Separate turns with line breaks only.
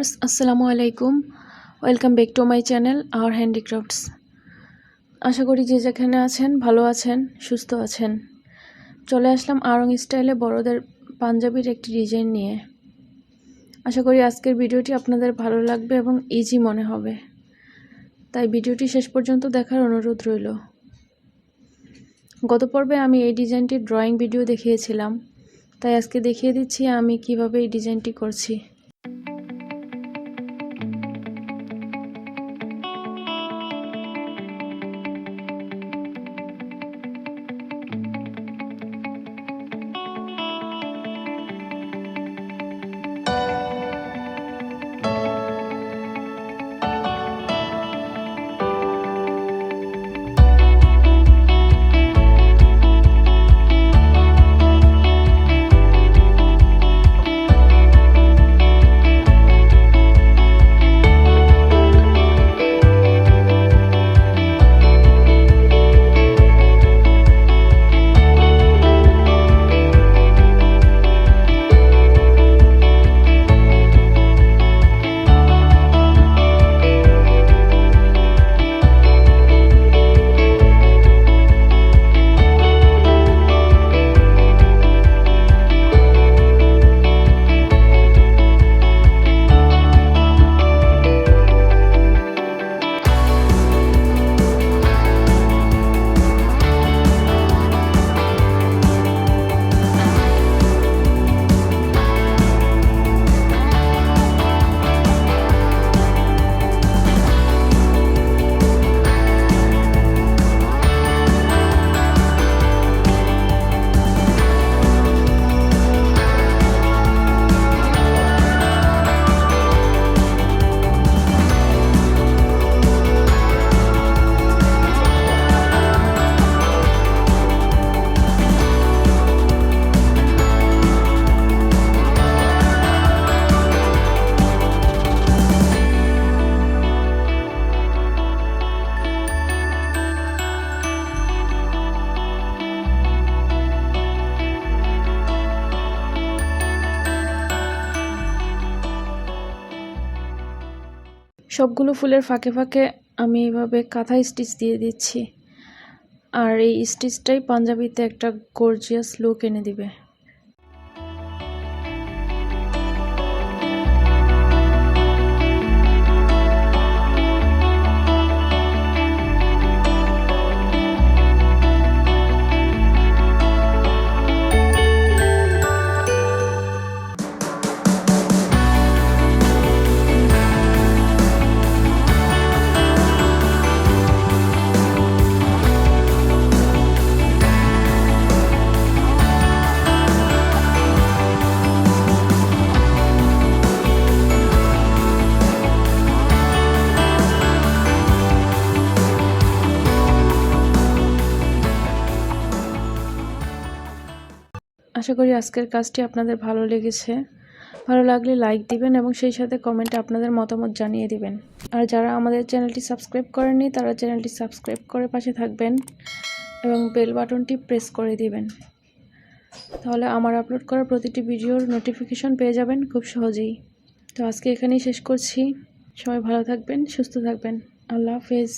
Viewers আসসালামু আলাইকুম, welcome back to my channel our handicrafts. আশা করি যে যেখানে আছেন ভালো আছেন, সুস্থ আছেন। চলে আসলাম আরং স্টাইলে বড়দের পাঞ্জাবির একটি ডিজাইন নিয়ে। আশা করি আজকের ভিডিওটি আপনাদের ভালো লাগবে এবং ইজি মনে হবে, তাই ভিডিওটি শেষ পর্যন্ত দেখার অনুরোধ রইল। গত পর্বে আমি এই ডিজাইনটির ড্রয়িং ভিডিও দেখিয়েছিলাম, তাই আজকে দেখিয়ে দিচ্ছি আমি কিভাবে এই ডিজাইনটি করছি। সবগুলো ফুলের ফাঁকে ফাঁকে আমি এইভাবে কাঁথা স্টিচ দিয়ে দিচ্ছি, আর এই স্টিচটাই পাঞ্জাবিতে একটা গর্জিয়াস লুক এনে দিবে। আশা করি আজকের কাজটি আপনাদের ভালো লেগেছে। ভালো লাগলে লাইক দিবেন এবং সেই সাথে কমেন্টে আপনাদের মতামত জানিয়ে দিবেন। আর যারা আমাদের চ্যানেলটি সাবস্ক্রাইব করেননি তারা চ্যানেলটি সাবস্ক্রাইব করে পাশে থাকবেন এবং বেল বাটনটি প্রেস করে দিবেন। তাহলে আমার আপলোড করা প্রতিটি ভিডিওর নোটিফিকেশন পেয়ে যাবেন খুব সহজেই। তো আজকে এখানেই শেষ করছি। সবাই ভালো থাকবেন, সুস্থ থাকবেন। আল্লাহ হাফেজ।